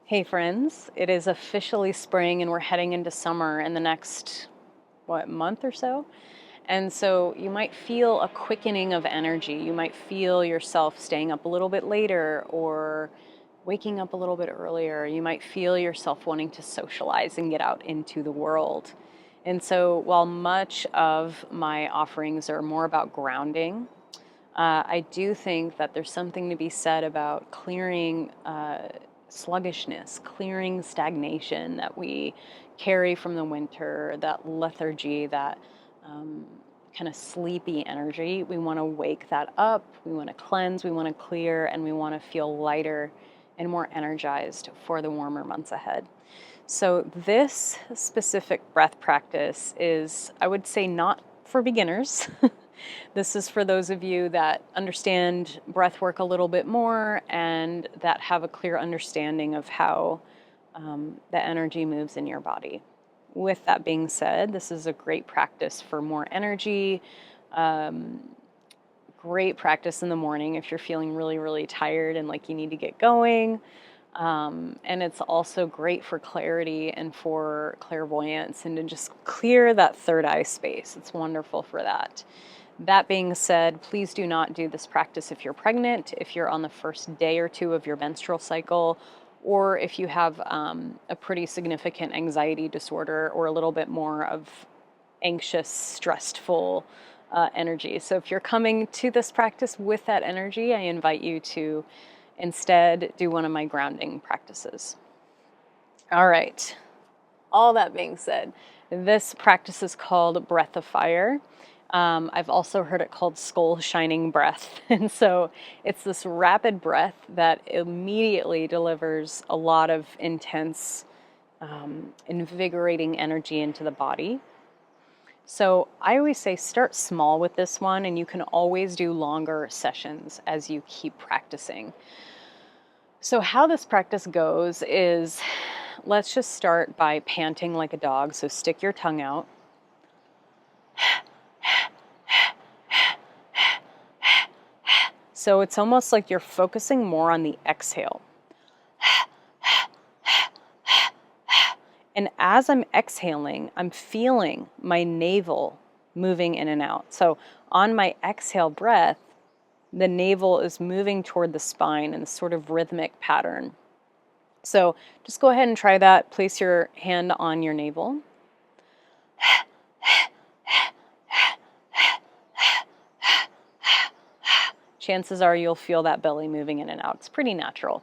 Hey friends, it is officially spring and we're heading into summer in the next, month or so? And so you might feel a quickening of energy. You might feel yourself staying up a little bit later or waking up a little bit earlier. You might feel yourself wanting to socialize and get out into the world. And so while much of my offerings are more about grounding, I do think that there's something to be said about clearing sluggishness, clearing stagnation that we carry from the winter, that lethargy, that um, kind of sleepy energy. We want to wake that up, we want to cleanse, we want to clear, and we want to feel lighter and more energized for the warmer months ahead. So, this specific breath practice is, I would say, not for beginners. This is for those of you that understand breath work a little bit more and that have a clear understanding of how the energy moves in your body. With that being said, this is a great practice for more energy. Um, Great practice in the morning if you're feeling really, really tired and like you need to get going. And it's also great for clarity and for clairvoyance and to just clear that third eye space. It's wonderful for that. That being said, please do not do this practice if you're pregnant, if you're on the first day or two of your menstrual cycle, or if you have a pretty significant anxiety disorder or a little bit more of anxious, stressful energy. So if you're coming to this practice with that energy, I invite you to instead do one of my grounding practices. All right. All that being said, this practice is called Breath of Fire. I've also heard it called Skull Shining Breath. And so it's this rapid breath that immediately delivers a lot of intense, invigorating energy into the body. So I always say start small with this one, and you can always do longer sessions as you keep practicing. So, how this practice goes is let's just start by panting like a dog. So, stick your tongue out. So, it's almost like you're focusing more on the exhale. And as I'm exhaling, I'm feeling my navel moving in and out. So, on my exhale breath, the navel is moving toward the spine in a sort of rhythmic pattern. So just go ahead and try that. Place your hand on your navel. Chances are you'll feel that belly moving in and out. It's pretty natural.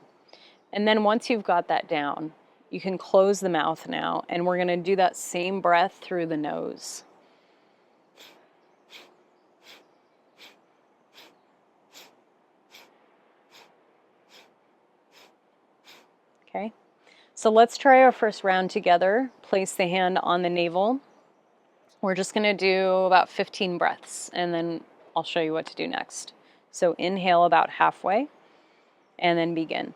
And then once you've got that down, you can close the mouth now, and we're going to do that same breath through the nose. Okay, so let's try our first round together. Place the hand on the navel. We're just going to do about 15 breaths, and then I'll show you what to do next. So inhale about halfway, and then begin.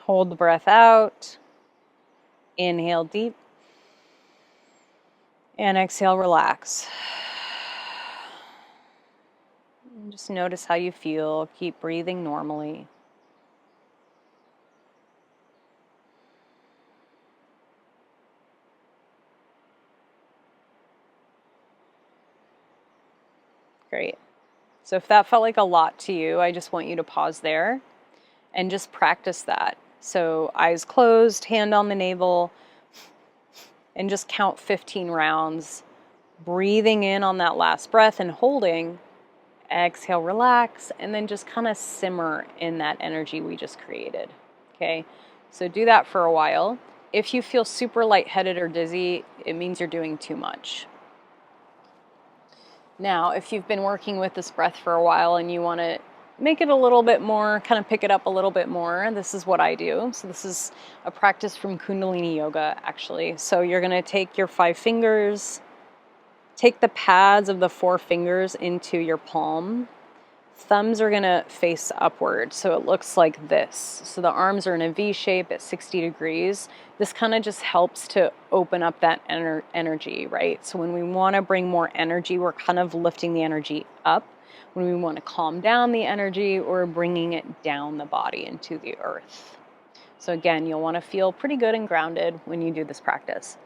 Hold the breath out. Inhale deep. And exhale, relax. And just notice how you feel. Keep breathing normally. Great. So if that felt like a lot to you, I just want you to pause there and just practice that. So eyes closed, hand on the navel, and just count 15 rounds. Breathing in on that last breath and holding. Exhale, relax, and then just kind of simmer in that energy we just created. Okay, so do that for a while. If you feel super lightheaded or dizzy, it means you're doing too much. Now, if you've been working with this breath for a while and you want to make it a little bit more, kind of pick it up a little bit more, this is what I do. So this is a practice from Kundalini Yoga, actually. So you're going to take your 5 fingers, take the pads of the 4 fingers into your palm. Thumbs are gonna face upward, so it looks like this. So the arms are in a V shape at 60 degrees. This kind of just helps to open up that energy, right? So when we wanna bring more energy, we're kind of lifting the energy up. When we wanna calm down the energy, we're bringing it down the body into the earth. So again, you'll wanna feel pretty good and grounded when you do this practice.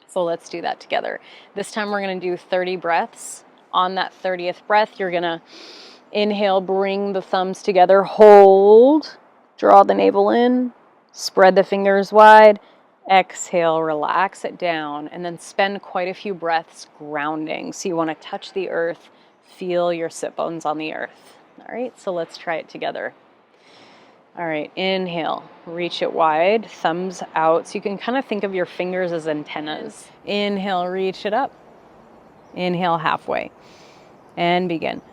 So let's do that together. This time we're gonna do 30 breaths. On that 30th breath, you're gonna inhale, bring the thumbs together, hold, draw the navel in, spread the fingers wide, exhale, relax it down, and then spend quite a few breaths grounding. So you wanna touch the earth, feel your sit bones on the earth. All right, so let's try it together. All right, inhale, reach it wide, thumbs out. So you can kind of think of your fingers as antennas. Inhale, reach it up. Inhale halfway and begin.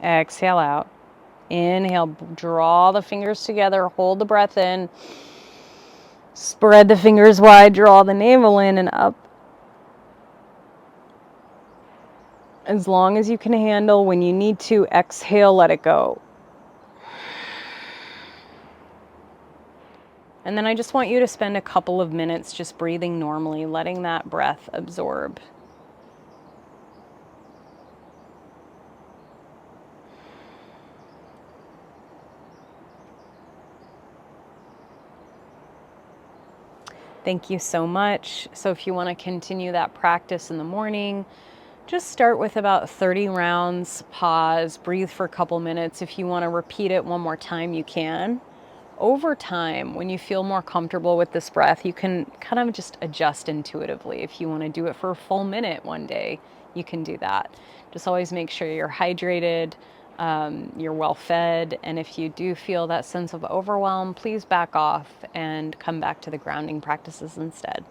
Exhale out. Inhale, draw the fingers together, hold the breath in. Spread the fingers wide, draw the navel in and up. As long as you can handle, when you need to, exhale, let it go. And then I just want you to spend a couple of minutes just breathing normally, letting that breath absorb. Thank you so much. So if you want to continue that practice in the morning, just start with about 30 rounds, pause, breathe for a couple minutes. If you want to repeat it one more time, you can. Over time, when you feel more comfortable with this breath, you can kind of just adjust intuitively. If you want to do it for a full minute one day, you can do that. Just always make sure you're hydrated, you're well fed, and if you do feel that sense of overwhelm, please back off and come back to the grounding practices instead.